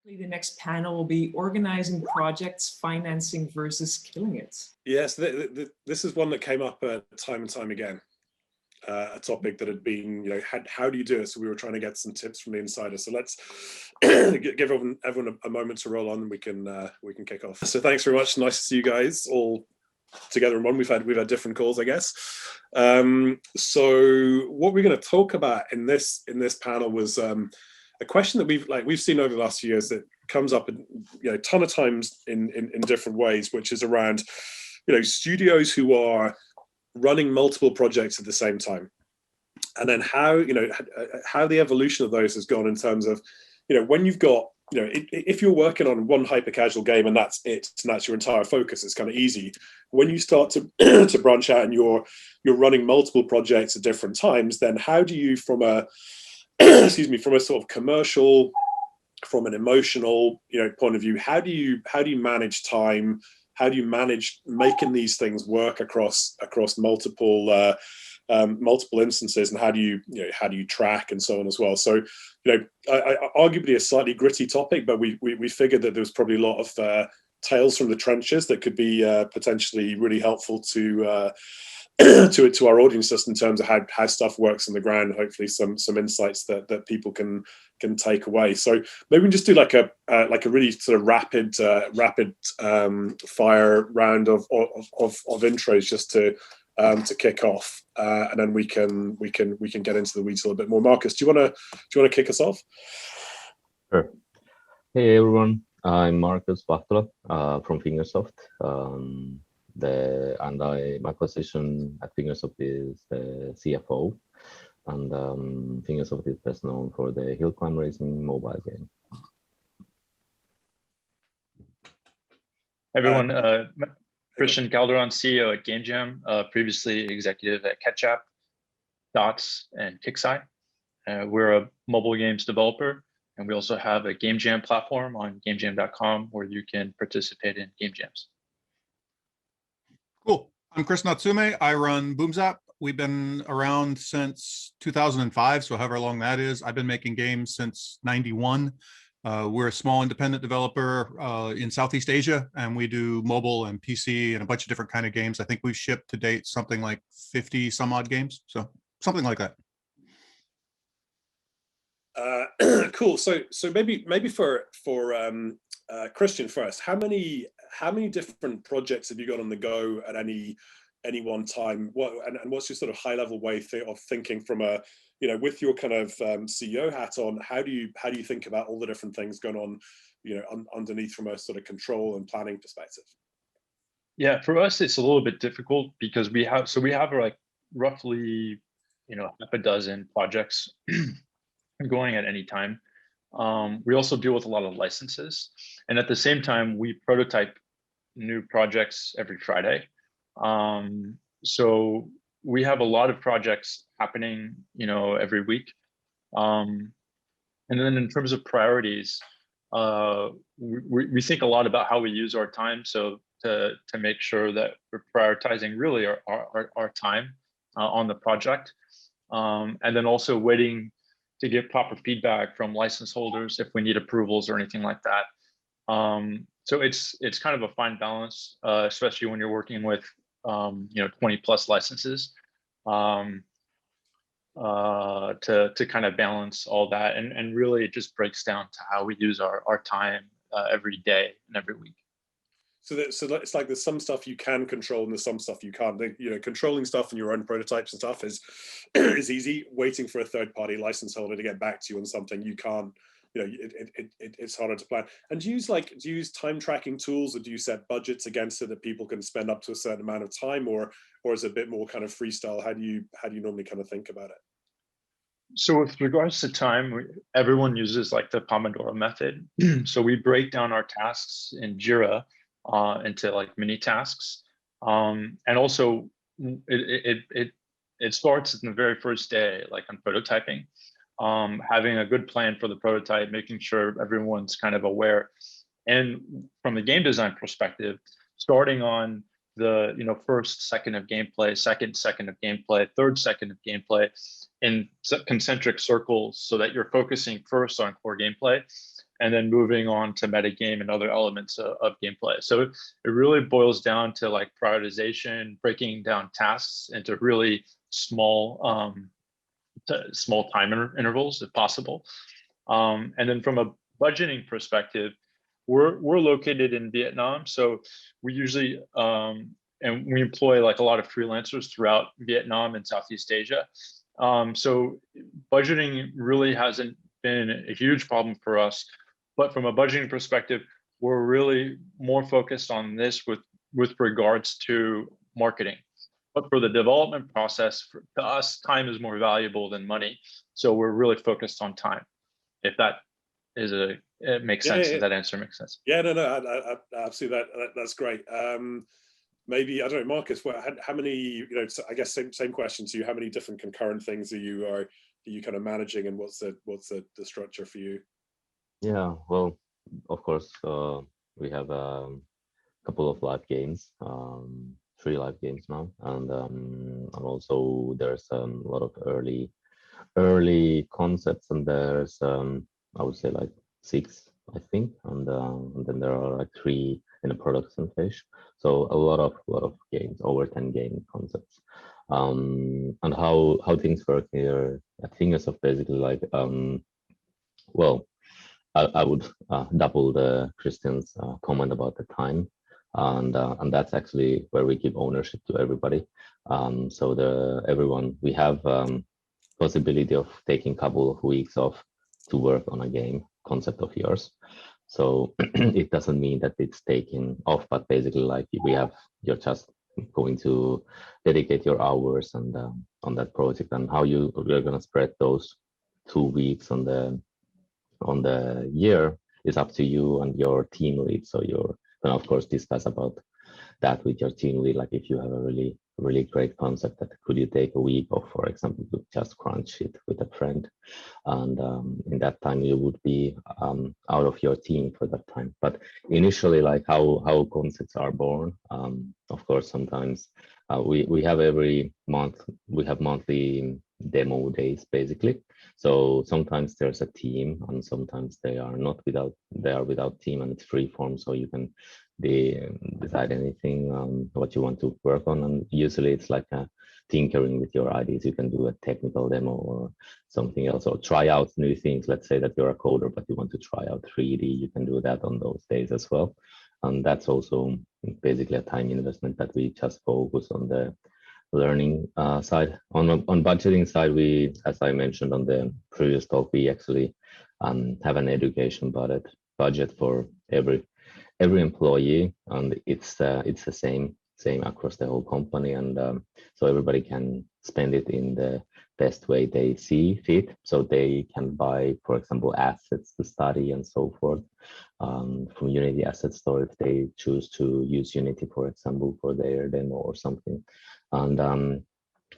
The next panel will be organizing projects, financing versus killing it. Yes, this is one that came up time and time again. A topic that had been, how do you do it? So we were trying to get some tips from the insider. So let's give everyone a moment to roll on, and we can kick off. So thanks very much. Nice to see you guys all together in one. We've had different calls, I guess. So what we're going to talk about in this panel was a question that we've seen over the last few years that comes up a ton of times in different ways, which is around studios who are running multiple projects at the same time, and then how the evolution of those has gone in terms of when you've got if you're working on one hyper casual game and that's it, and that's your entire focus, it's kind of easy. When you start to to branch out and you're running multiple projects at different times, then how do you, from a from a sort of commercial, from an emotional point of view, how do you manage time? How do you manage making these things work across multiple multiple instances, and how do you track and so on as well? So arguably a slightly gritty topic, but we figured that there was probably a lot of tales from the trenches that could be potentially really helpful to our audience, just in terms of how stuff works on the ground. Hopefully some insights that people can take away. So maybe we can just do like a really sort of rapid fire round of intros just to kick off, and then we can get into the weeds a little bit more. Markus, do you want to kick us off? Sure. Hey everyone, I'm Markus Vahtola from Fingersoft. My position at Fingersoft is the CFO, and Fingersoft is best known for the hill climb racing mobile game. Everyone, Christian Calderon, CEO at Gamejam, previously executive at Ketchup, Dots, and Kixeye. We're a mobile games developer, and we also have a Gamejam platform on gamejam.com where you can participate in game jams. Cool. I'm Chris Natsuume. I run Boomzap. We've been around since 2005, so however long that is. I've been making games since '91. We're a small independent developer in Southeast Asia, and we do mobile and PC and a bunch of different kind of games. I think we've shipped to date something like 50 some odd games, so something like that. Cool. So maybe for Christian first, how many different projects have you got on the go at any one time? And what's your sort of high level way of thinking from a with your kind of CEO hat on? How do you think about all the different things going on underneath from a sort of control and planning perspective? Yeah, for us it's a little bit difficult because we have like roughly half a dozen projects going at any time. We also deal with a lot of licenses, and at the same time we prototype new projects every Friday. So we have a lot of projects happening every week, and then in terms of priorities, we think a lot about how we use our time, so to make sure that we're prioritizing really our time on the project, and then also waiting to get proper feedback from license holders if we need approvals or anything like that. So it's kind of a fine balance, especially when you're working with 20 plus licenses, to kind of balance all that, and really it just breaks down to how we use our time every day and every week. So it's like there's some stuff you can control and there's some stuff you can't. Controlling stuff in your own prototypes and stuff is easy. Waiting for a third-party license holder to get back to you on something you can't, it's harder to plan. And do you use time tracking tools, or do you set budgets against it that people can spend up to a certain amount of time, or is it a bit more kind of freestyle? How do you normally kind of think about it? So with regards to time, everyone uses like the Pomodoro method. So we break down our tasks in Jira into like mini tasks, and also it starts in the very first day, like on prototyping, having a good plan for the prototype, making sure everyone's kind of aware, and from the game design perspective, starting on the first second of gameplay, second of gameplay, third second of gameplay in concentric circles, so that you're focusing first on core gameplay, and then moving on to metagame and other elements of gameplay. So it really boils down to like prioritization, breaking down tasks into really small time intervals if possible. And then from a budgeting perspective, we're located in Vietnam, so we usually and we employ like a lot of freelancers throughout Vietnam and Southeast Asia. So budgeting really hasn't been a huge problem for us, but from a budgeting perspective, we're really more focused on this with regards to marketing. But for the development process, to us, time is more valuable than money. So we're really focused on time. If that is it makes sense. If that answer makes sense. Yeah, no, I absolutely. That's great. Maybe I don't know, Markus. How many? I guess same question to you. How many different concurrent things are you kind of managing, and what's the structure for you? Yeah, well, of course, we have a couple of live games, 3 live games now, and also there's a lot of early concepts, and there's I would say like 6, I think, and then there are like 3 in the production phase. So a lot of games, over 10 game concepts. And how things work here at Fingersoft, basically like well, I would double the Christian's comment about the time, and that's actually where we give ownership to everybody. So everyone, we have possibility of taking a couple of weeks off to work on a game concept of yours. So it doesn't mean that it's taken off, but basically like you're just going to dedicate your hours and on that project, and how you're going to spread those 2 weeks on the year is up to you and your team lead. So you're going to of course discuss about that with your team lead, like if you have a really great concept, that could you take a week off, for example, to just crunch it with a friend, and in that time you would be out of your team for that time. But initially, like how concepts are born, of course sometimes we have every month, we have monthly demo days basically. So sometimes there's a team and sometimes they are without team, and it's free form, so you can decide anything what you want to work on. And usually it's like a tinkering with your ideas. You can do a technical demo or something else, or try out new things. Let's say that you're a coder but you want to try out 3D, you can do that on those days as well. And that's also basically a time investment that we just focus on the learning side. On budgeting side, we, as I mentioned on the previous talk, we actually have an education budget for every employee, and it's the same across the whole company, and so everybody can spend it in the best way they see fit. So they can buy, for example, assets to study and so forth from Unity Asset Store if they choose to use Unity, for example, for their demo or something. And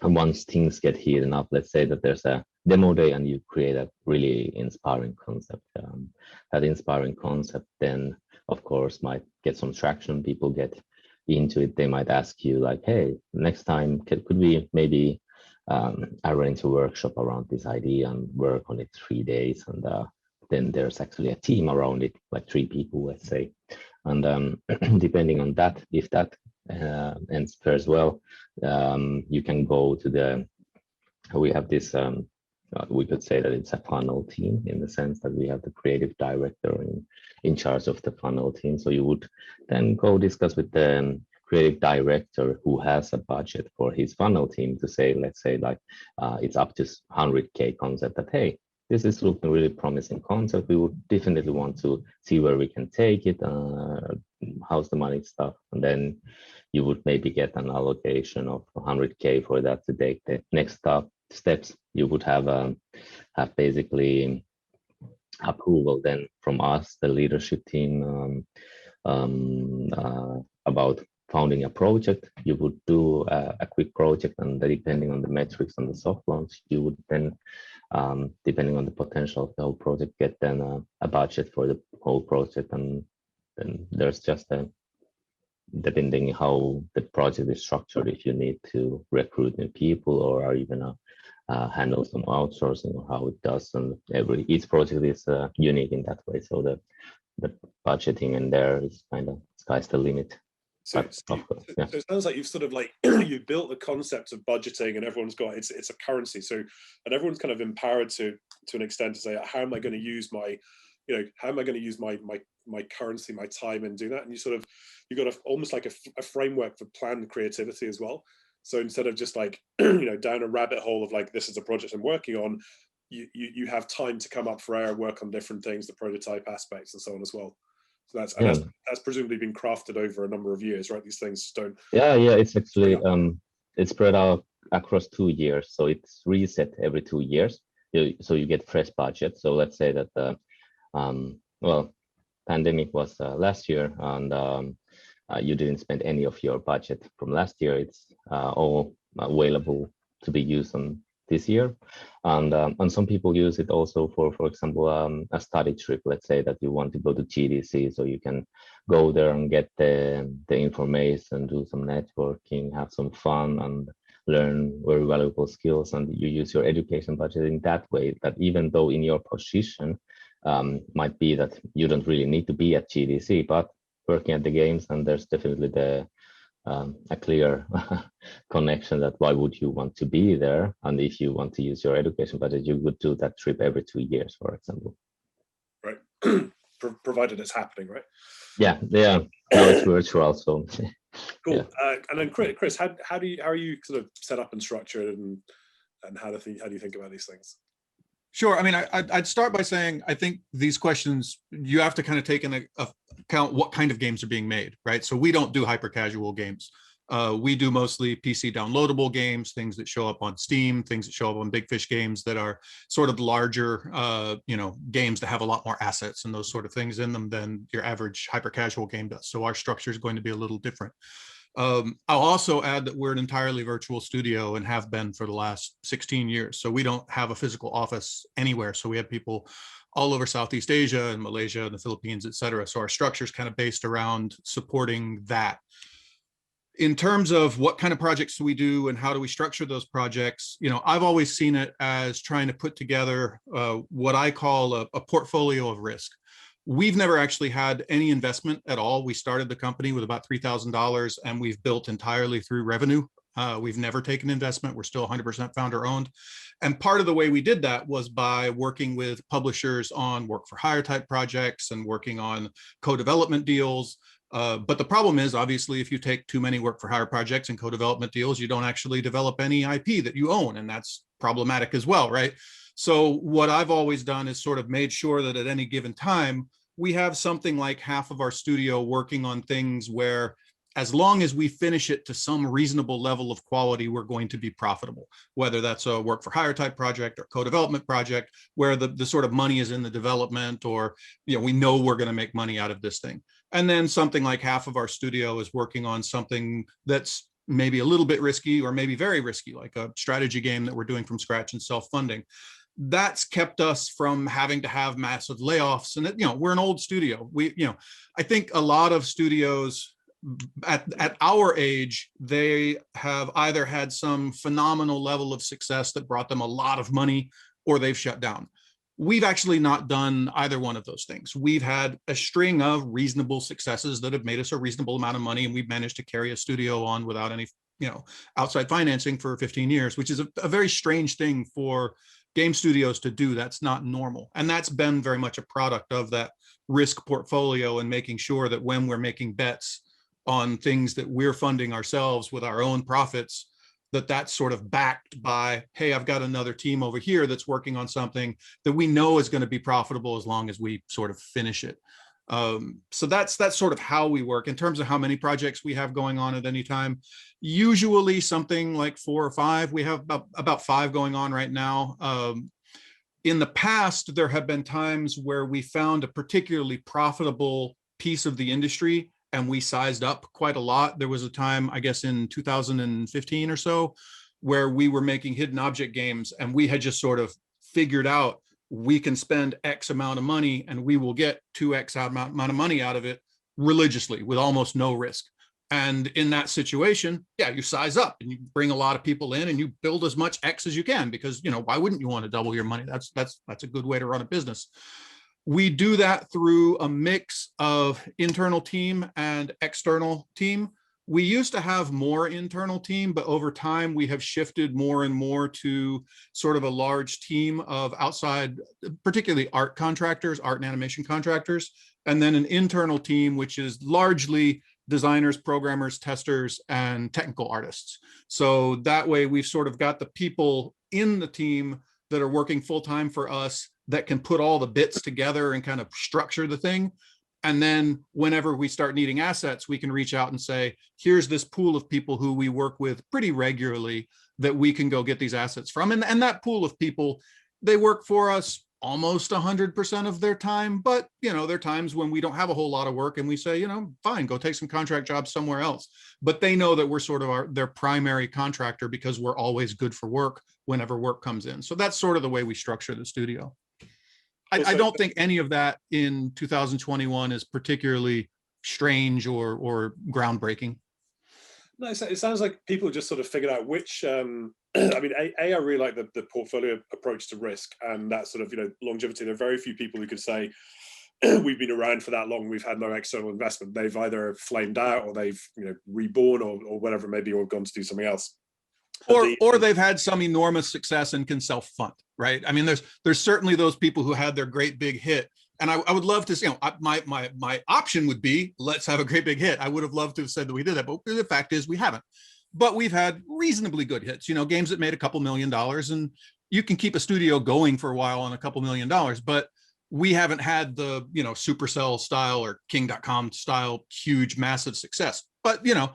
once things get heated up, let's say that there's a demo day and you create a really inspiring concept. That inspiring concept then, of course, might get some traction. People get into it. They might ask you like, hey, next time, could we maybe arrange a workshop around this idea and work on it 3 days? And then there's actually a team around it, like 3 people, let's say. And depending on that, if that ends fares well, you can go to we have this, we could say that it's a funnel team, in the sense that we have the creative director in charge of the funnel team. So you would then go discuss with the creative director who has a budget for his funnel team to say, let's say like it's up to 100K concept, that, hey, this is looking really promising concept. We would definitely want to see where we can take it, how's the money stuff. And then you would maybe get an allocation of 100K for that to take the next steps. You would have basically approval then from us, the leadership team, about founding a project. You would do a quick project, and depending on the metrics and the soft launch, you would then, depending on the potential of the whole project, get then a budget for the whole project. And then there's just depending how the project is structured, if you need to recruit new people or are you gonna handle some outsourcing or how it does. And each project is unique in that way. So the budgeting in there is kind of sky's the limit. So, Of course, yeah. So it sounds like you've sort of like you built the concept of budgeting, and everyone's got it's a currency. So and everyone's kind of empowered to an extent to say, how am I going to use my, how am I going to use my currency, my time, and do that? And you got almost like a framework for planned creativity as well. So instead of just like down a rabbit hole of like, this is a project I'm working on, you have time to come up for air, work on different things, the prototype aspects and so on as well. So that's presumably been crafted over a number of years, right? These things just don't. Yeah, it's actually it's spread out across 2 years, so it's reset every 2 years. So you get fresh budget. So let's say that well, pandemic was last year, and you didn't spend any of your budget from last year. It's all available to be used on this year, and some people use it also for example, a study trip. Let's say that you want to go to GDC, so you can go there and get the information, do some networking, have some fun, and learn very valuable skills. And you use your education budget in that way, that even though in your position might be that you don't really need to be at GDC, but working at the games, and there's definitely a clear connection that why would you want to be there, and if you want to use your education budget, you would do that trip every 2 years, for example. Right. Provided it's happening, right? Yeah. Now it's virtual, so cool. Yeah. And then Chris, how are you sort of set up and structured, and how do you think about these things? Sure. I mean, I'd start by saying, I think these questions, you have to kind of take into account what kind of games are being made, right? So we don't do hyper casual games. We do mostly PC downloadable games, things that show up on Steam, things that show up on Big Fish Games, that are sort of larger, games that have a lot more assets and those sort of things in them than your average hyper casual game does. So our structure is going to be a little different. I'll also add that we're an entirely virtual studio and have been for the last 16 years. So we don't have a physical office anywhere. So we have people all over Southeast Asia and Malaysia and the Philippines, et cetera. So our structure is kind of based around supporting that. In terms of what kind of projects do we do and how do we structure those projects, I've always seen it as trying to put together what I call a portfolio of risk. We've never actually had any investment at all. We started the company with about $3,000, and we've built entirely through revenue. We've never taken investment. We're still 100% founder owned. And part of the way we did that was by working with publishers on work for hire type projects and working on co-development deals. But the problem is, obviously, if you take too many work for hire projects and co-development deals, you don't actually develop any IP that you own. And that's problematic as well, right? So what I've always done is sort of made sure that at any given time, we have something like half of our studio working on things where, as long as we finish it to some reasonable level of quality, we're going to be profitable, whether that's a work for hire type project or co-development project, where the sort of money is in the development, or we know we're going to make money out of this thing. And then something like half of our studio is working on something that's maybe a little bit risky or maybe very risky, like a strategy game that we're doing from scratch and self-funding. That's kept us from having to have massive layoffs. And we're an old studio. I think a lot of studios at our age, they have either had some phenomenal level of success that brought them a lot of money, or they've shut down. We've actually not done either one of those things. We've had a string of reasonable successes that have made us a reasonable amount of money, and we've managed to carry a studio on without any outside financing for 15 years, which is a very strange thing for game studios to do. That's not normal. And that's been very much a product of that risk portfolio and making sure that when we're making bets on things that we're funding ourselves with our own profits, that's sort of backed by, hey, I've got another team over here that's working on something that we know is going to be profitable as long as we sort of finish it. So that's sort of how we work. In terms of how many projects we have going on at any time, usually something like 4 or 5. We have about 5 going on right now. In the past, there have been times where we found a particularly profitable piece of the industry and we sized up quite a lot. There was a time, I guess in 2015 or so, where we were making hidden object games, and we had just sort of figured out we can spend X amount of money and we will get 2X amount of money out of it religiously with almost no risk. And in that situation, yeah, you size up and you bring a lot of people in and you build as much X as you can, because, you know, why wouldn't you want to double your money? That's a good way to run a business. We do that through a mix of internal team and external team. We used to have more internal team, but over time we have shifted more and more to sort of a large team of outside, particularly art contractors, art and animation contractors, and then an internal team, which is largely designers, programmers, testers, and technical artists. So that way we've sort of got the people in the team that are working full-time for us that can put all the bits together and kind of structure the thing. And then whenever we start needing assets, we can reach out and say, here's this pool of people who we work with pretty regularly that we can go get these assets from. And that pool of people, they work for us almost 100% of their time, but you know, there are times when we don't have a whole lot of work and we say, you know, fine, go take some contract jobs somewhere else. But they know that we're sort of their primary contractor because we're always good for work whenever work comes in. So that's sort of the way we structure the studio. I don't think any of that in 2021 is particularly strange or groundbreaking. No, it sounds like people just sort of figured out which, I mean, I really like the portfolio approach to risk and that sort of, you know, longevity. There are very few people who could say, we've been around for that long, we've had no external investment. They've either flamed out or they've, you know, reborn or whatever it may be, or gone to do something else. Or they've had some enormous success and can self-fund, right? I mean, there's certainly those people who had their great big hit. And I would love to see, you know, my option would be, let's have a great big hit. I would have loved to have said that we did that, but the fact is we haven't. But we've had reasonably good hits, you know, games that made a couple $1 million, and you can keep a studio going for a while on a couple $1 million, but we haven't had the, you know, Supercell style or King.com style huge, massive success. But, you know,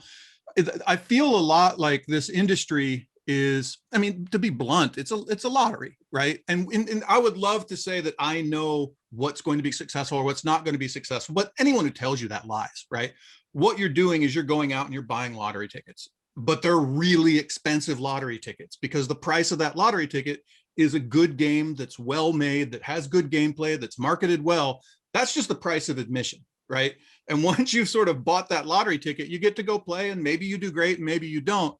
I feel a lot like this industry is, I mean, to be blunt, it's a lottery, right? And I would love to say that I know what's going to be successful or what's not going to be successful, but anyone who tells you that lies, right? What you're doing is you're going out and you're buying lottery tickets, but they're really expensive lottery tickets because the price of that lottery ticket is a good game that's well made, that has good gameplay, that's marketed well. That's just the price of admission, right? And once you've sort of bought that lottery ticket, you get to go play, and maybe you do great and maybe you don't.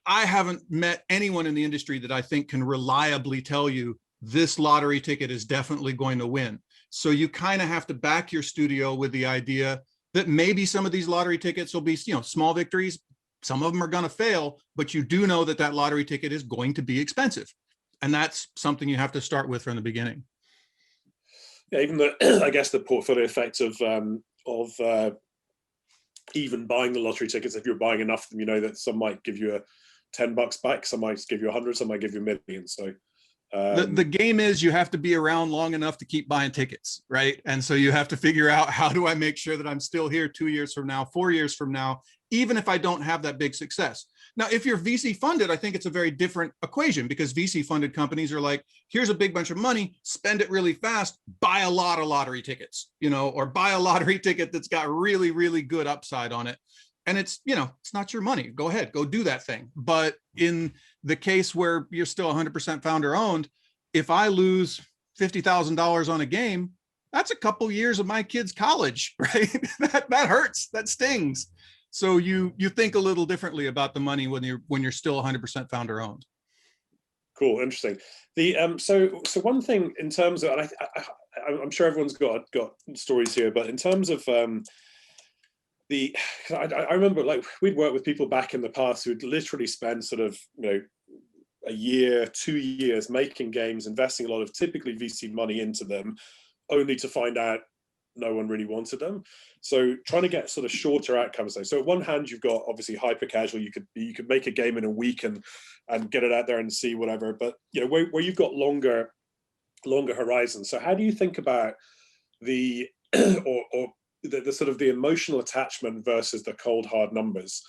I haven't met anyone in the industry that I think can reliably tell you this lottery ticket is definitely going to win. So you kind of have to back your studio with the idea that maybe some of these lottery tickets will be, you know, small victories. Some of them are going to fail, but you do know that that lottery ticket is going to be expensive. And that's something you have to start with from the beginning. Yeah, even the, I guess the portfolio effect of even buying the lottery tickets, if you're buying enough of them, you know that some might give you a $10 back, some might give you 100, some might give you $1 million. So the game is you have to be around long enough to keep buying tickets, right? And so you have to figure out, how do I make sure that I'm still here 2 years from now, 4 years from now, even if I don't have that big success. Now, if you're VC funded, I think it's a very different equation, because VC funded companies are like, here's a big bunch of money, spend it really fast, buy a lot of lottery tickets, you know, or buy a lottery ticket that's got really, really good upside on it. And it's, you know, it's not your money. Go ahead, go do that thing. But in the case where you're still 100% founder owned, if I lose $50,000 on a game, that's a couple years of my kid's college, right? that hurts, that stings. So you think a little differently about the money when you're still 100% founder owned. Cool, interesting. The so one thing in terms of, and I'm sure everyone's got stories here, but in terms of I remember, like, we'd worked with people back in the past who'd literally spend sort of, you know, a year, 2 years making games, investing a lot of typically VC money into them, only to find out no one really wanted them. So trying to get sort of shorter outcomes there. So at one hand, you've got obviously hyper casual. You could make a game in a week and get it out there and see whatever. But you know, where you've got longer horizons. So how do you think about the or the sort of the emotional attachment versus the cold hard numbers?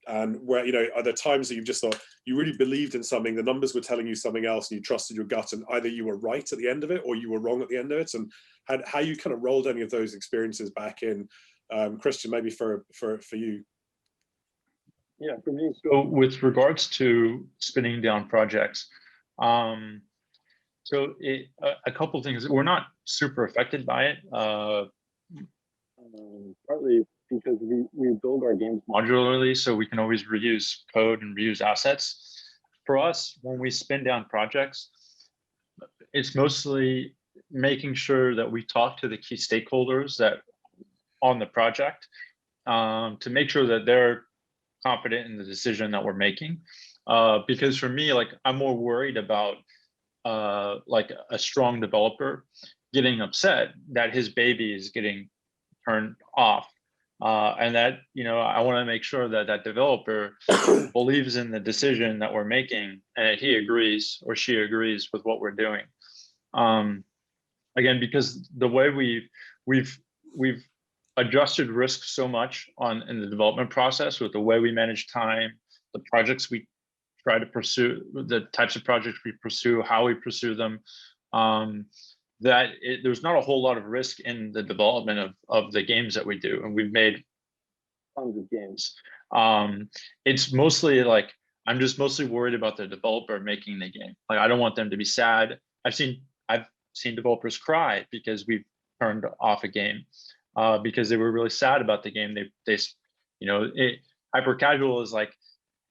And where, you know, are there times that you've just thought you really believed in something, the numbers were telling you something else, and you trusted your gut, and either you were right at the end of it or you were wrong at the end of it, and how you kind of rolled any of those experiences back in? Christian, maybe for you. Yeah, for me. So with regards to spinning down projects, a couple things. We're not super affected by it. partly because we build our games modularly, so we can always reuse code and reuse assets. For us, when we spin down projects, it's mostly making sure that we talk to the key stakeholders that on the project to make sure that they're confident in the decision that we're making. Because for me, like, I'm more worried about like a strong developer getting upset that his baby is getting turned off. And that, you know, I want to make sure that that developer believes in the decision that we're making and that he agrees or she agrees with what we're doing. Again, because the way we've adjusted risk so much in the development process with the way we manage time, the projects we try to pursue, the types of projects we pursue, how we pursue them, that there's not a whole lot of risk in the development of the games that we do. And we've made tons of games. It's mostly like, I'm just mostly worried about the developer making the game. Like, I don't want them to be sad. I've seen developers cry because we've turned off a game because they were really sad about the game. They you know, hyper casual is like,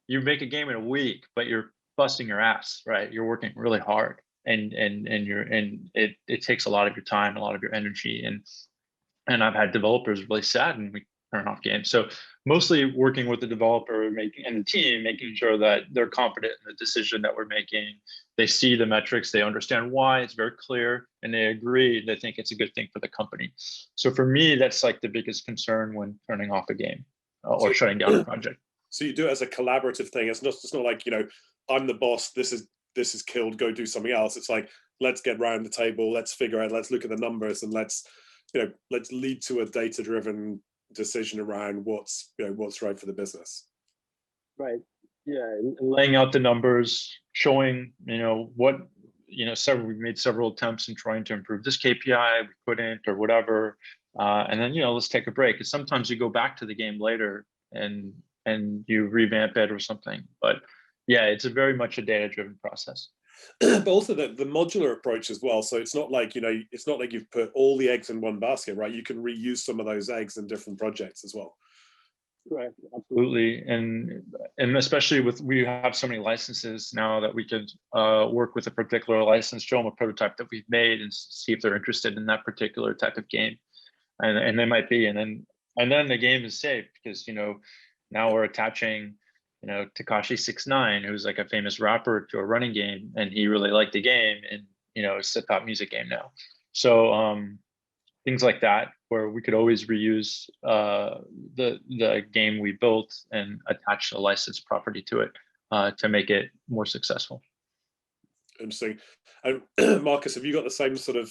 you make a game in a week, but you're busting your ass, right? You're working really hard, and it takes a lot of your time, a lot of your energy, and I've had developers really sad and we turn off games. So mostly working with the developer and the team, making sure that they're confident in the decision that we're making. They see the metrics, they understand why, it's very clear, and they agree, they think it's a good thing for the company. So for me, that's like the biggest concern when turning off a game or shutting down a project. So you do it as a collaborative thing. It's not like, you know, I'm the boss, this is killed, go do something else. It's like, let's get round the table, let's figure out, let's look at the numbers, and let's lead to a data-driven decision around what's right for the business. Right. Yeah. And laying out the numbers, showing, you know, what, you know, we've made several attempts in trying to improve this KPI, we couldn't, or whatever. And then, you know, let's take a break. And sometimes you go back to the game later and you revamp it or something. But yeah, it's very much a data-driven process. But also the modular approach as well. So it's not like, you know, it's not like you've put all the eggs in one basket, right? You can reuse some of those eggs in different projects as well. right. Absolutely. And especially we have so many licenses now that we could work with a particular license, show them a prototype that we've made and see if they're interested in that particular type of game. And they might be, and then the game is safe because, you know, now we're attaching, you know, Tekashi 69, who's like a famous rapper, to a running game, and he really liked the game, and, you know, it's a top music game now. So things like that, where we could always reuse the game we built and attach a licensed property to it to make it more successful. Interesting. And Markus, have you got the same sort of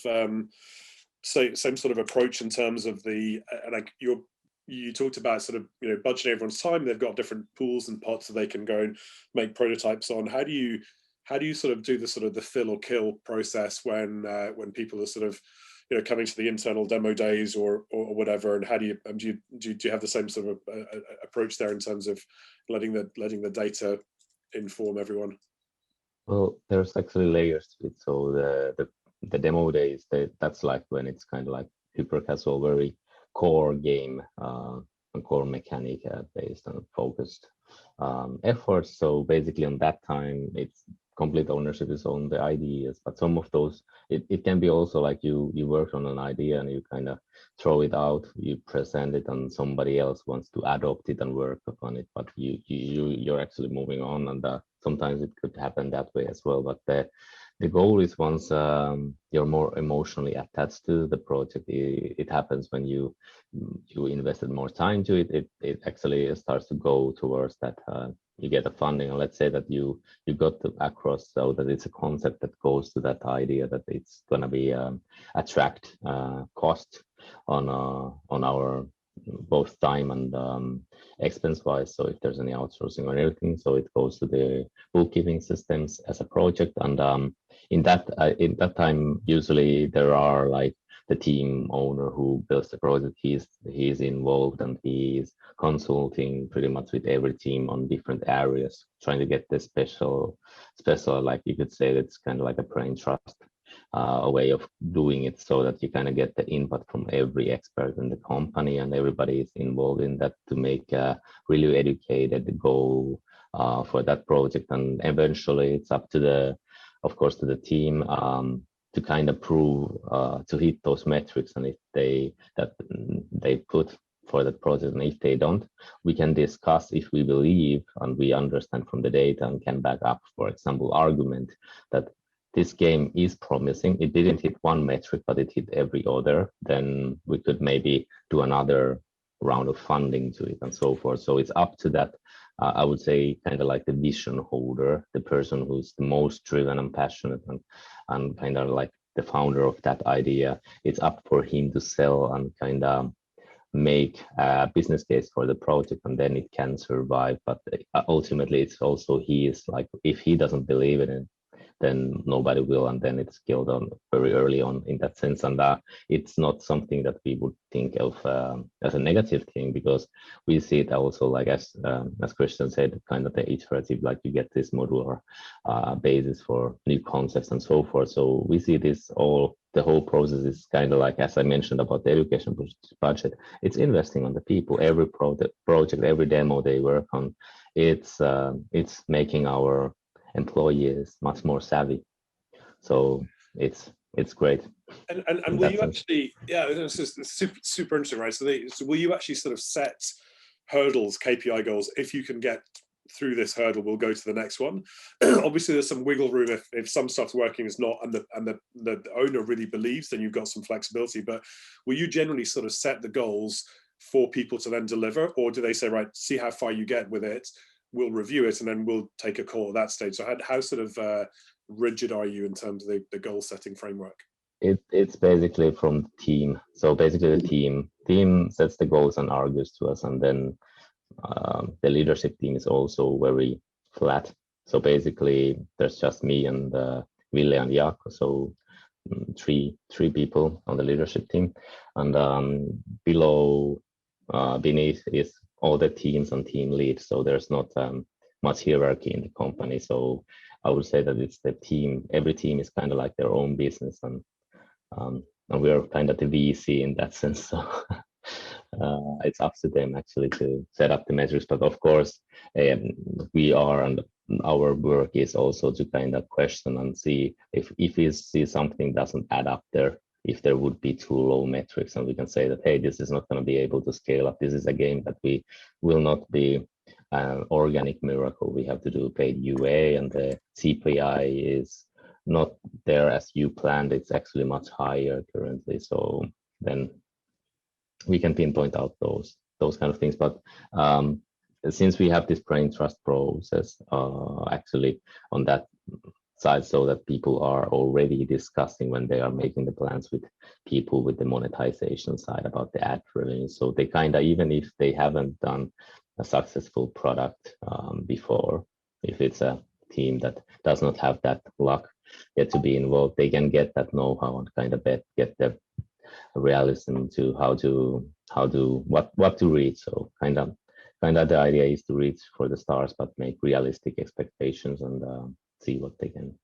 same sort of approach in terms of like you talked about sort of, you know, budgeting everyone's time? They've got different pools and pots that they can go and make prototypes on. How do you sort of do the fill or kill process when people are sort of, you know, coming to the internal demo days or whatever? And how do you have the same sort of approach there in terms of letting the data inform everyone? Well, there's actually layers to it. So the demo days, that's like when it's kind of like super casual, very core game and core mechanic based and focused efforts. So basically on that time, it's complete ownership is on the ideas, but some of those, it can be also like you work on an idea and you kind of throw it out, you present it, and somebody else wants to adopt it and work upon it, but you're actually moving on, and sometimes it could happen that way as well. But the goal is once you're more emotionally attached to the project, it happens when you invested more time to it, it actually starts to go towards that. You get the funding, and let's say that you got across so that it's a concept that goes to that idea that it's going to be attract cost on our both time and expense wise. So if there's any outsourcing or anything, so it goes to the bookkeeping systems as a project. And in that time, usually there are like the team owner who builds the project, he's involved and he's consulting pretty much with every team on different areas, trying to get the special, like you could say, that's kind of like a brain trust a way of doing it so that you kind of get the input from every expert in the company, and everybody is involved in that to make a really educated goal for that project. And eventually it's up to the, of course, to the team to kind of prove to hit those metrics, and if they put for that project, and if they don't, we can discuss if we believe and we understand from the data and can back up, for example, argument that this game is promising. It didn't hit one metric, but it hit every other. Then we could maybe do another round of funding to it and so forth. So it's up to that. I would say kind of like the vision holder, the person who's the most driven and passionate and kind of like the founder of that idea. It's up for him to sell and kind of make a business case for the project, and then it can survive. But ultimately it's also like, if he doesn't believe in it, then nobody will, and then it's killed on very early on in that sense. And it's not something that we would think of as a negative thing, because we see it also like as Christian said, kind of the iterative, like you get this modular basis for new concepts and so forth. So we see this the whole process is kind of like, as I mentioned about the education budget, it's investing on the people. Every project, every demo they work on, it's making our employees much more savvy. So it's great. And will you actually, yeah, it's just super interesting, right? So will you actually sort of set hurdles, KPI goals? If you can get through this hurdle, we'll go to the next one. Obviously there's some wiggle room if some stuff's working, is not, and the owner really believes, then you've got some flexibility. But will you generally sort of set the goals for people to then deliver, or do they say, right, see how far you get with it, we'll review it, and then we'll take a call at that stage? So how sort of rigid are you in terms of the goal setting framework? It's basically from the team. So basically the team sets the goals and argues to us, and then the leadership team is also very flat. So basically there's just me and Ville and Jaakko, so three people on the leadership team, and below beneath is all the teams and team leads. So there's not much hierarchy in the company. So I would say that it's the team. Every team is kind of like their own business, and we are kind of the VC in that sense. So it's up to them actually to set up the metrics. But of course, we are, and our work is also to kind of question and see if we see something doesn't add up there, if there would be too low metrics, and we can say that, hey, this is not going to be able to scale up. This is a game that we will not be an organic miracle. We have to do paid UA, and the CPI is not there as you planned. It's actually much higher currently. So then we can pinpoint out those kind of things. But since we have this brain trust process actually on that side, so that people are already discussing when they are making the plans with people with the monetization side about the ad revenue. So they kind of, even if they haven't done a successful product before, if it's a team that does not have that luck yet to be involved, they can get that know-how and kind of get the realism to what to reach. So kind of the idea is to reach for the stars, but make realistic expectations and see what they can.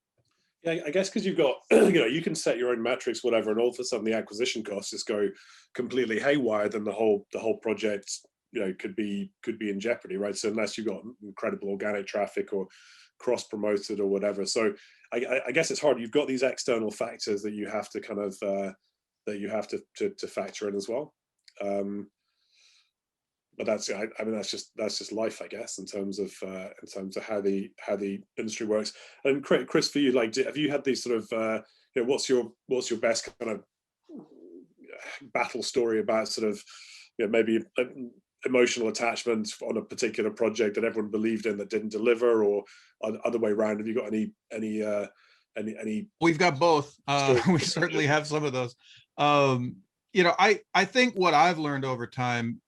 Yeah, I guess because you've got, you can set your own metrics, whatever, and all of a sudden the acquisition costs just go completely haywire, then the whole project, could be in jeopardy, right? So unless you've got incredible organic traffic or cross promoted or whatever. So I guess it's hard. You've got these external factors that you have to kind of to factor in as well. But that's just life, I guess, in terms of how the industry works. And Chris, for you, like, have you had these sort of what's your best kind of battle story about sort of maybe emotional attachment on a particular project that everyone believed in that didn't deliver, or other way around? Have you got any? We've got both. We certainly have some of those. I think what I've learned over time,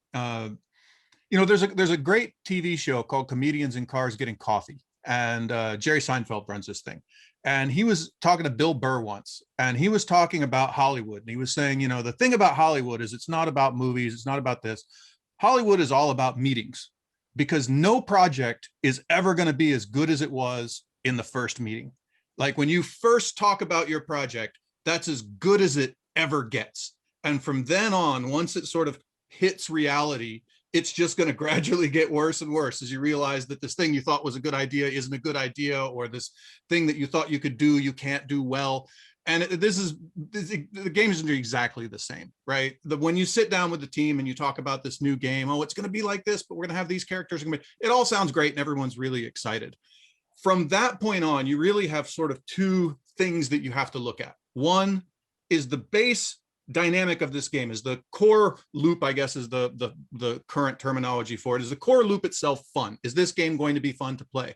there's a great TV show called Comedians in Cars Getting Coffee, and Jerry Seinfeld runs this thing. And he was talking to Bill Burr once, and he was talking about Hollywood. And he was saying, the thing about Hollywood is it's not about movies. It's not about this. Hollywood is all about meetings, because no project is ever going to be as good as it was in the first meeting. Like when you first talk about your project, that's as good as it ever gets. And from then on, once it sort of hits reality, it's just going to gradually get worse and worse as you realize that this thing you thought was a good idea isn't a good idea, or this thing that you thought you could do, you can't do well. And the game is exactly the same, right? When you sit down with the team and you talk about this new game, oh, it's going to be like this, but we're going to have these characters. It all sounds great and everyone's really excited. From that point on, you really have sort of two things that you have to look at. One is the base dynamic of this game, is the core loop, I guess is the current terminology for it. Is the core loop itself fun? Is this game going to be fun to play?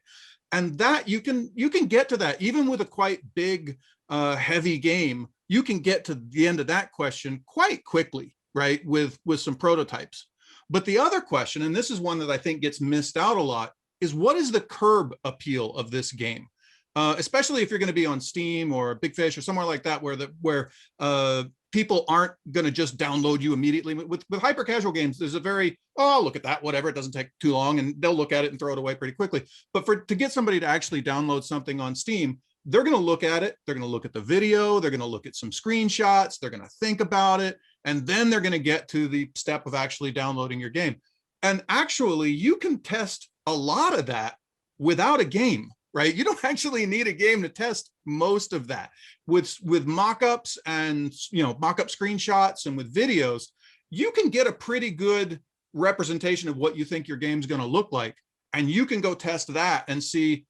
And that you can get to that even with a quite big, heavy game. You can get to the end of that question quite quickly, right? With some prototypes. But the other question, and this is one that I think gets missed out a lot, is what is the curb appeal of this game? Especially if you're going to be on Steam or Big Fish or somewhere like that, where people aren't going to just download you immediately. With hyper casual games, there's a very, oh, look at that, whatever, it doesn't take too long, and they'll look at it and throw it away pretty quickly. But to get somebody to actually download something on Steam, they're going to look at it, they're going to look at the video, they're going to look at some screenshots, they're going to think about it, and then they're going to get to the step of actually downloading your game. And actually, you can test a lot of that without a game, right? You don't actually need a game to test most of that. With mock-ups and mock-up screenshots and with videos, you can get a pretty good representation of what you think your game's going to look like, and you can go test that and see,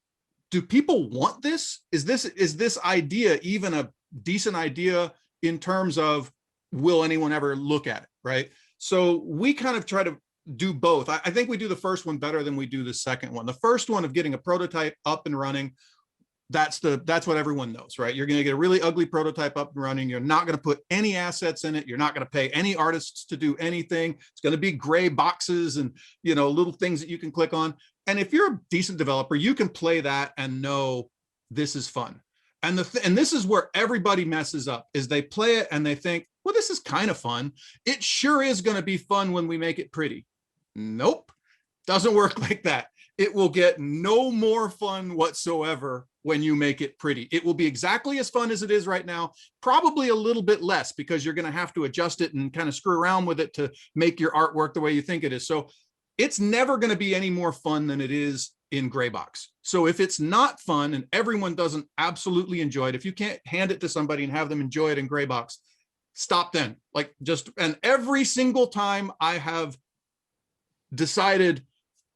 do people want this? Is this idea even a decent idea in terms of will anyone ever look at it, right? So we kind of try to do both. I think we do the first one better than we do the second one. The first one of getting a prototype up and running, that's what everyone knows, right? You're going to get a really ugly prototype up and running. You're not going to put any assets in it. You're not going to pay any artists to do anything. It's going to be gray boxes and little things that you can click on. And if you're a decent developer, you can play that and know this is fun. And this is where everybody messes up, is they play it and they think, well, this is kind of fun. It sure is going to be fun when we make it pretty. Nope, doesn't work like that. It will get no more fun whatsoever when you make it pretty. It will be exactly as fun as it is right now, probably a little bit less, because you're going to have to adjust it and kind of screw around with it to make your artwork the way you think it is. So it's never going to be any more fun than it is in gray box. So if it's not fun and everyone doesn't absolutely enjoy it, if you can't hand it to somebody and have them enjoy it in gray box, stop then. And every single time I have decided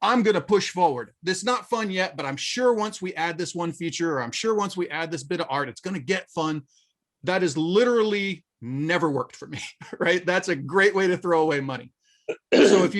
I'm going to push forward, this is not fun yet, but I'm sure once we add this one feature, or I'm sure once we add this bit of art, it's going to get fun. That has literally never worked for me, right? That's a great way to throw away money. So if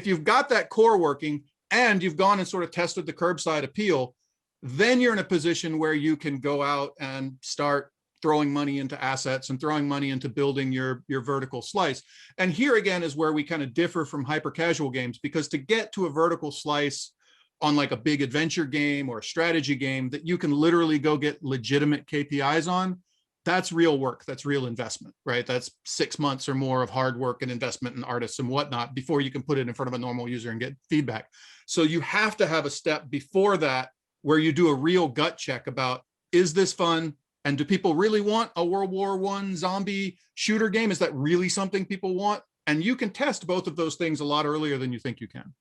you've got that core working and you've gone and sort of tested the curbside appeal, then you're in a position where you can go out and start throwing money into assets and throwing money into building your vertical slice. And here again is where we kind of differ from hyper casual games, because to get to a vertical slice on like a big adventure game or a strategy game that you can literally go get legitimate KPIs on, that's real work, that's real investment, right? That's 6 months or more of hard work and investment in artists and whatnot before you can put it in front of a normal user and get feedback. So you have to have a step before that where you do a real gut check about, is this fun? And do people really want a World War I zombie shooter game? Is that really something people want? And you can test both of those things a lot earlier than you think you can.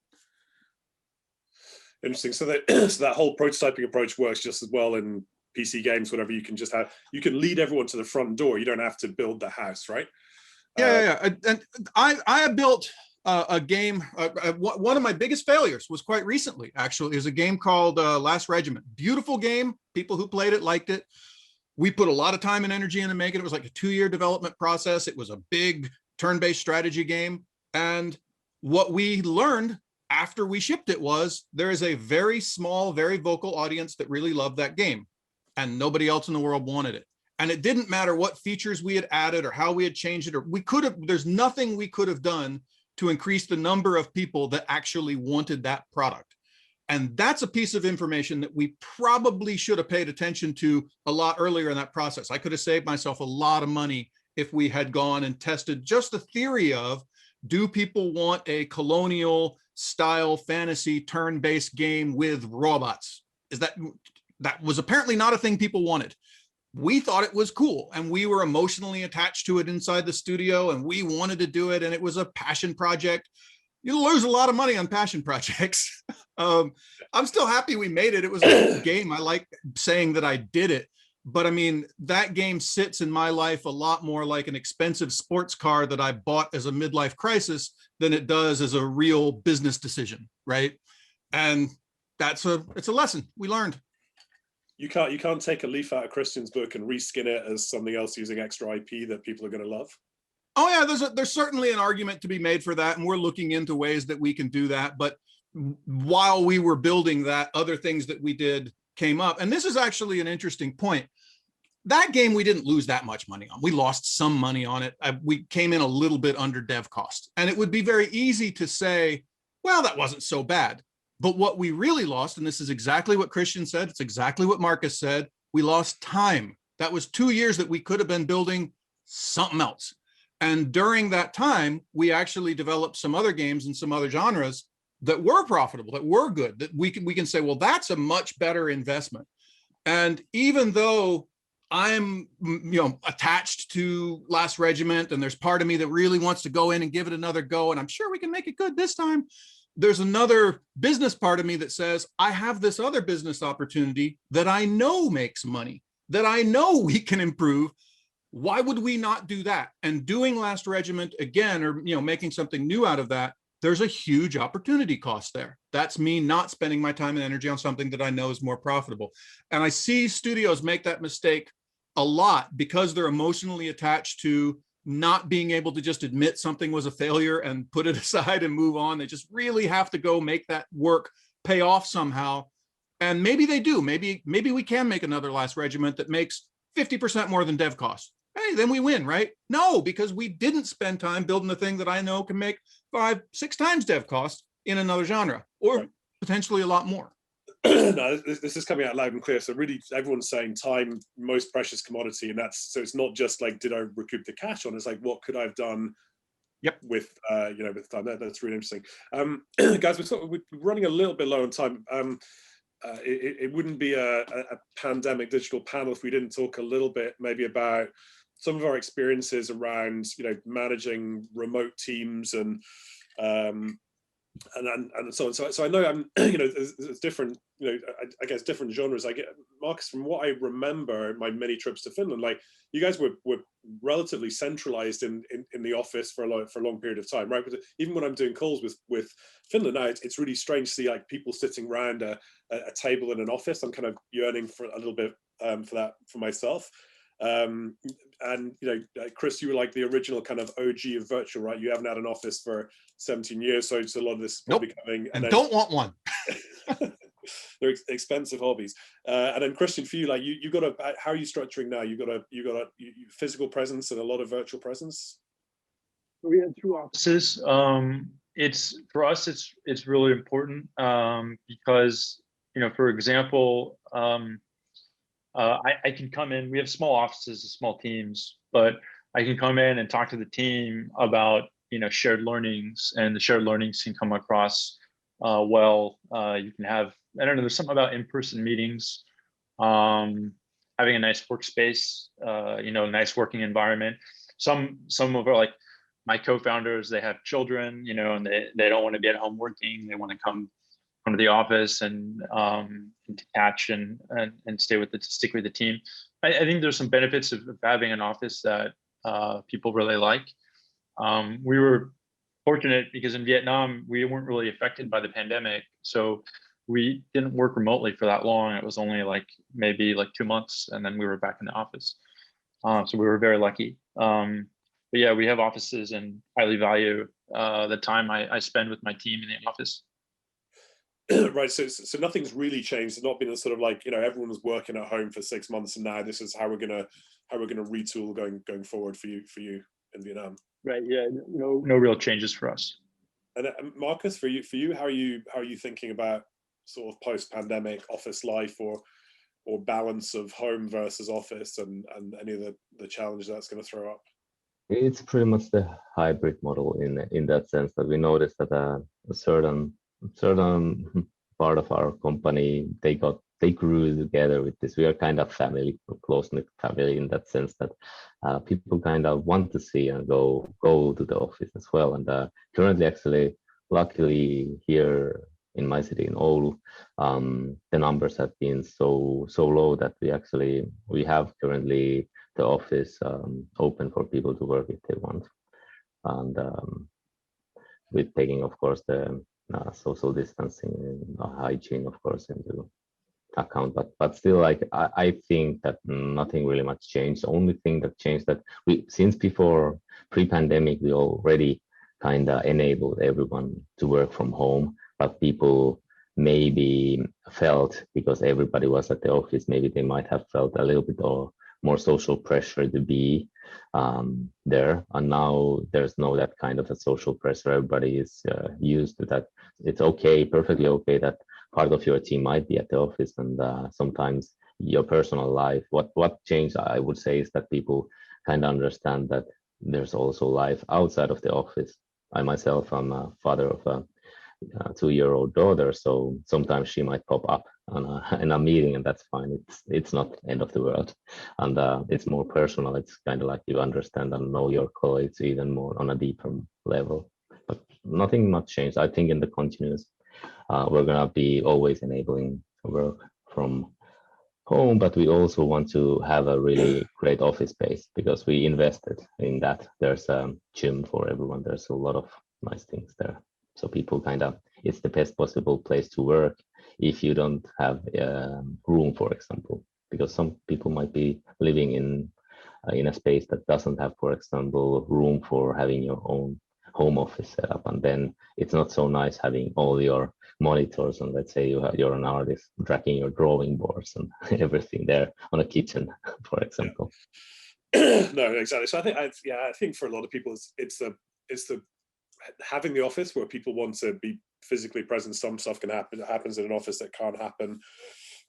Interesting. So that whole prototyping approach works just as well in PC games, whatever. You can you lead everyone to the front door. You don't have to build the house, right? Yeah. And I have built a game. One of my biggest failures was quite recently, actually. Is a game called Last Regiment. Beautiful game. People who played it liked it. We put a lot of time and energy into making it. It was like a 2-year development process. It was a big turn-based strategy game. And what we learned after we shipped it was there is a very small, very vocal audience that really loved that game, and nobody else in the world wanted it. And it didn't matter what features we had added or how we had changed it, or there's nothing we could have done to increase the number of people that actually wanted that product. And that's a piece of information that we probably should have paid attention to a lot earlier in that process. I could have saved myself a lot of money if we had gone and tested just the theory of, do people want a colonial style fantasy turn-based game with robots? that was apparently not a thing people wanted. We thought it was cool, and we were emotionally attached to it inside the studio, and we wanted to do it, and it was a passion project. You lose a lot of money on passion projects. I'm still happy we made it. It was a cool game. I like saying that I did it, but I mean, that game sits in my life a lot more like an expensive sports car that I bought as a midlife crisis than it does as a real business decision, right? And it's a lesson we learned. You can't take a leaf out of Christian's book and reskin it as something else using extra IP that people are going to love. Oh yeah, there's certainly an argument to be made for that, and we're looking into ways that we can do that. But while we were building that, other things that we did came up, and this is actually an interesting point. That game we didn't lose that much money on. We lost some money on it. We came in a little bit under dev cost, and it would be very easy to say, well, that wasn't so bad. But what we really lost, and this is exactly what Christian said, it's exactly what Markus said, we lost time. That was 2 years that we could have been building something else. And during that time, we actually developed some other games and some other genres that were profitable, that were good, that we can say, well, that's a much better investment. And even though I'm attached to Last Regiment, and there's part of me that really wants to go in and give it another go, and I'm sure we can make it good this time, there's another business part of me that says, I have this other business opportunity that I know makes money, that I know we can improve. Why would we not do that? And doing Last Regiment again, or making something new out of that, there's a huge opportunity cost there. That's me not spending my time and energy on something that I know is more profitable. And I see studios make that mistake a lot because they're emotionally attached to not being able to just admit something was a failure and put it aside and move on. They just really have to go make that work pay off somehow. And maybe they do. Maybe we can make another Last Regiment that makes 50% more than dev costs. Hey, then we win, right? No, because we didn't spend time building the thing that I know can make 5-6 times dev cost in another genre, or potentially a lot more. No, this is coming out loud and clear. So really, everyone's saying time, most precious commodity, and so it's not just like, did I recoup the cash on? It's like, what could I have done? Yep. With with time. That's really interesting. Guys, we're running a little bit low on time. It wouldn't be a pandemic digital panel if we didn't talk a little bit maybe about some of our experiences around managing remote teams and so on. So I know I'm there's different I guess different genres. I get, Markus, from what I remember my many trips to Finland, like you guys were relatively centralized in the office for a long period of time, right? But even when I'm doing calls with Finland now, it's really strange to see like people sitting around a table in an office. I'm kind of yearning for a little bit for that for myself. And Chris, you were like the original kind of OG of virtual, right? You haven't had an office for 17 years, so a lot of this is probably coming. And don't want one. They're expensive hobbies. And then Christian, for you, like you got a, how are you structuring now? You got a physical presence and a lot of virtual presence. We had 2 offices. It's for us, it's really important because for example, I can come in. We have small offices, small teams, but I can come in and talk to the team about shared learnings, and the shared learnings can come across well. You can have, I don't know, there's something about in-person meetings, having a nice workspace, nice working environment. Some of our, like my co-founders, they have children, and they don't want to be at home working. They want to come to the office and detach and stick with the team. I think there's some benefits of having an office that people really like. We were fortunate because in Vietnam, we weren't really affected by the pandemic. So we didn't work remotely for that long. It was only maybe 2 months, and then we were back in the office. So we were very lucky. But yeah, we have offices and highly value the time I spend with my team in the office. Right, so nothing's really changed. It's not been a sort of like everyone was working at home for 6 months, and now this is how we're gonna retool going forward for you in Vietnam. Right. Yeah. No real changes for us. And Markus, for you, how are you thinking about sort of post-pandemic office life or balance of home versus office, and any of the challenges that's going to throw up? It's pretty much the hybrid model in that sense, that we noticed that a certain part of our company, they got they grew together with this. We are kind of family, close-knit family in that sense that people kind of want to see and go to the office as well. And currently, actually, luckily here in my city in Oulu, the numbers have been so low that we have currently the office open for people to work if they want, and with taking, of course, the social distancing and hygiene, of course, into account. But still, like I think that nothing really much changed. The only thing that changed that since before pre-pandemic, we already kind of enabled everyone to work from home, but people maybe felt, because everybody was at the office, maybe they might have felt a little bit more social pressure to be there, and now there's no that kind of a social pressure. Everybody is used to that. It's okay, perfectly okay that part of your team might be at the office, and sometimes your personal life. What changed, I would say, is that people kind of understand that there's also life outside of the office. I myself am a father of a 2-year-old daughter, so sometimes she might pop up in a meeting, and that's fine. It's not end of the world, and it's more personal. It's kind of like you understand and know your colleagues even more on a deeper level. But nothing much changed. I think in the continuous, we're gonna be always enabling work from home, but we also want to have a really great office space because we invested in that. There's a gym for everyone. There's a lot of nice things there. So people kind of, it's the best possible place to work if you don't have room, for example, because some people might be living in a space that doesn't have, for example, room for having your own home office set up, and then it's not so nice having all your monitors, and let's say you're an artist, dragging your drawing boards and everything there on a kitchen, for example. No, exactly. So I think for a lot of people, it's the having the office where people want to be physically present. Some stuff happens in an office that can't happen,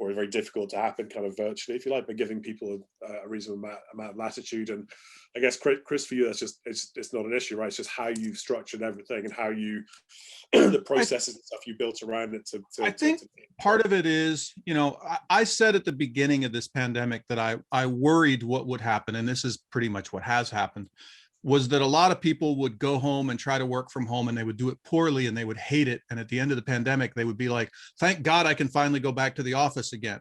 or very difficult to happen kind of virtually, if you like, but giving people a reasonable amount of latitude. And I guess, Chris, for you, that's just, it's not an issue, right? It's just how you've structured everything and how you, the processes and stuff you built around it. I think part of it is, I said at the beginning of this pandemic that I worried what would happen, and this is pretty much what has happened, was that a lot of people would go home and try to work from home, and they would do it poorly and they would hate it. And at the end of the pandemic, they would be like, thank God I can finally go back to the office again.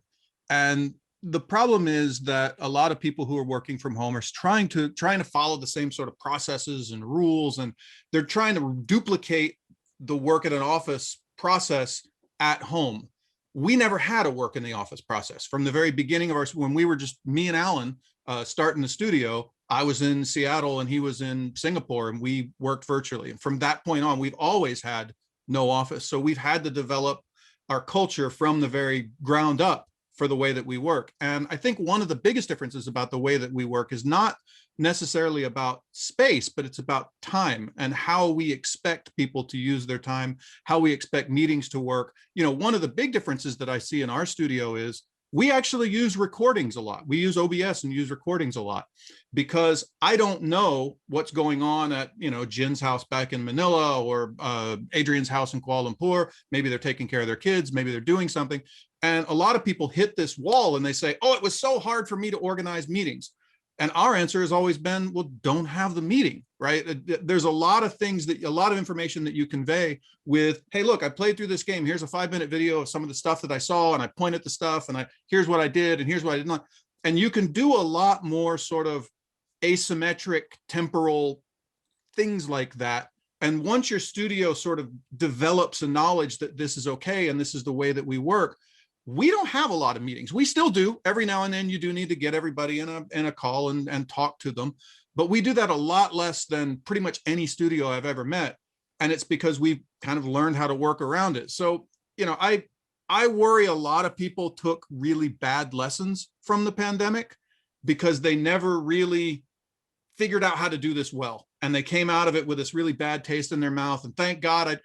And the problem is that a lot of people who are working from home are trying to follow the same sort of processes and rules, and they're trying to duplicate the work at an office process at home. We never had a work in the office process from the very beginning of when we were just me and Alan starting the studio. I was in Seattle and he was in Singapore, and we worked virtually. And from that point on, we've always had no office. So we've had to develop our culture from the very ground up for the way that we work. And I think one of the biggest differences about the way that we work is not necessarily about space, but it's about time and how we expect people to use their time, how we expect meetings to work. One of the big differences that I see in our studio is we actually use recordings a lot. We use OBS and use recordings a lot because I don't know what's going on at, Jin's house back in Manila or Adrian's house in Kuala Lumpur. Maybe they're taking care of their kids. Maybe they're doing something. And a lot of people hit this wall and they say, oh, it was so hard for me to organize meetings. And our answer has always been, well, don't have the meeting, right? There's a lot of things a lot of information that you convey with, hey, look, I played through this game. Here's a 5-minute video of some of the stuff that I saw, and I point at the stuff, and here's what I did, and here's what I did not. And you can do a lot more sort of asymmetric temporal things like that. And once your studio sort of develops a knowledge that this is okay, and this is the way that we work, we don't have a lot of meetings. We still do. Every now and then you do need to get everybody in a call and talk to them. But we do that a lot less than pretty much any studio I've ever met. And it's because we've kind of learned how to work around it. So, I worry a lot of people took really bad lessons from the pandemic because they never really figured out how to do this well. And they came out of it with this really bad taste in their mouth. And thank God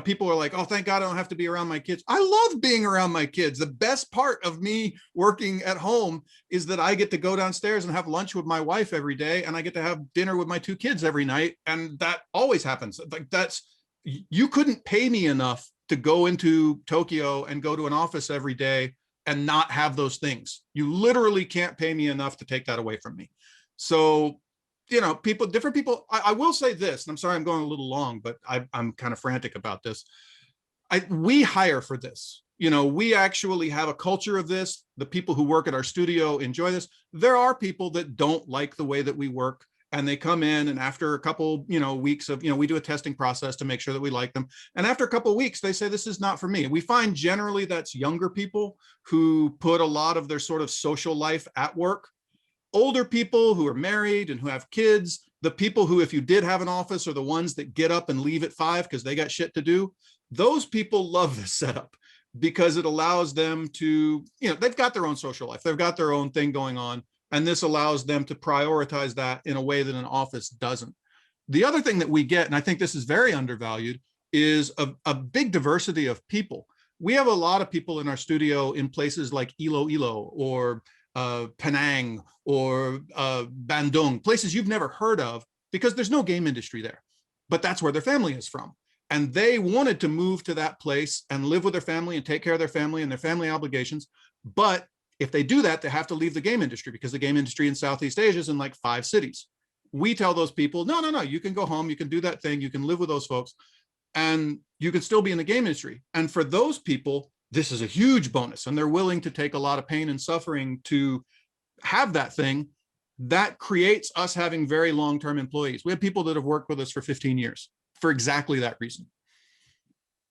people are like, oh, thank God I don't have to be around my kids. I love being around my kids. The best part of me working at home is that I get to go downstairs and have lunch with my wife every day, and I get to have dinner with my 2 kids every night. And that always happens. Like you couldn't pay me enough to go into Tokyo and go to an office every day and not have those things. You literally can't pay me enough to take that away from me. So, you know, different people, I will say this, and I'm sorry I'm going a little long, but I'm kind of frantic about this. We hire for this. You know, we actually have a culture of this. The people who work at our studio enjoy this. There are people that don't like the way that we work, and they come in, and after a couple, you know, weeks of, you know, we do a testing process to make sure that we like them. And after a couple of weeks, they say, this is not for me. We find generally that's younger people who put a lot of their sort of social life at work. Older people who are married and who have kids, the people who, if you did have an office, are the ones that get up and leave at 5 because they got shit to do. Those people love this setup because it allows them to, you know, they've got their own social life. They've got their own thing going on. And this allows them to prioritize that in a way that an office doesn't. The other thing that we get, and I think this is very undervalued, is a big diversity of people. We have a lot of people in our studio in places like Iloilo or Penang or Bandung, places you've never heard of because there's no game industry there, but that's where their family is from. And they wanted to move to that place and live with their family and take care of their family and their family obligations. But if they do that, they have to leave the game industry because the game industry in Southeast Asia is in like 5 cities. We tell those people, no, you can go home, you can do that thing, you can live with those folks, and you can still be in the game industry. And for those people, this is a huge bonus, and they're willing to take a lot of pain and suffering to have that thing. That creates us having very long-term employees. We have people that have worked with us for 15 years for exactly that reason.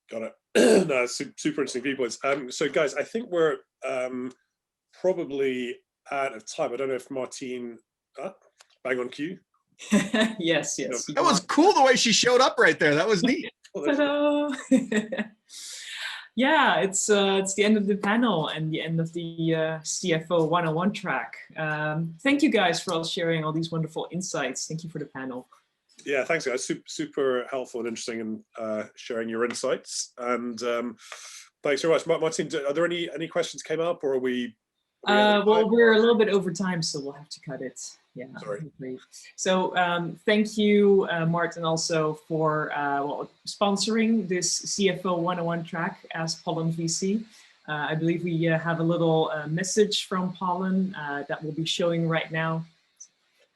Got it. No, super interesting people. So guys, I think we're probably out of time. I don't know if Martine, bang on cue. Yes. That was cool the way she showed up right there. That was neat. Hello. Yeah, it's the end of the panel and the end of the CFO 101 track. Thank you guys for all sharing all these wonderful insights. Thank you for the panel. Yeah, thanks guys. Super helpful and interesting, and sharing your insights. And thanks very much, Martine. Are there any questions came up, or are we? Well, we're a little bit over time, so we'll have to cut it. Yeah. Sorry. So thank you, Martin, also for sponsoring this CFO 101 track as Pollen VC. I believe we have a little message from Pollen that we'll be showing right now.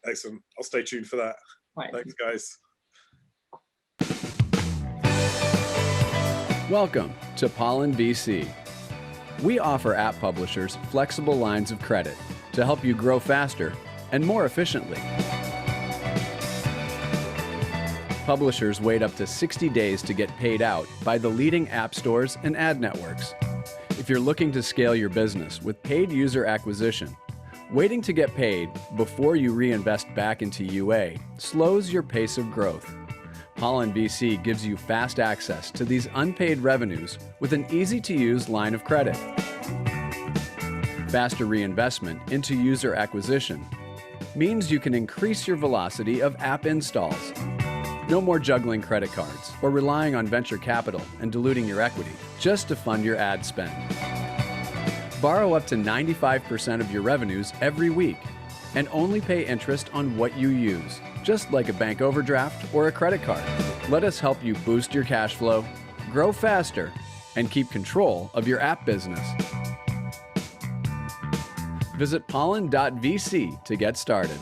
Excellent. I'll stay tuned for that. Right. Thanks, guys. Welcome to Pollen VC. We offer app publishers flexible lines of credit to help you grow faster and more efficiently. Publishers wait up to 60 days to get paid out by the leading app stores and ad networks. If you're looking to scale your business with paid user acquisition, waiting to get paid before you reinvest back into UA slows your pace of growth. Pollen VC gives you fast access to these unpaid revenues with an easy-to-use line of credit. Faster reinvestment into user acquisition means you can increase your velocity of app installs. No more juggling credit cards or relying on venture capital and diluting your equity just to fund your ad spend. Borrow up to 95% of your revenues every week and only pay interest on what you use, just like a bank overdraft or a credit card. Let us help you boost your cash flow, grow faster, and keep control of your app business. Visit pollen.vc to get started.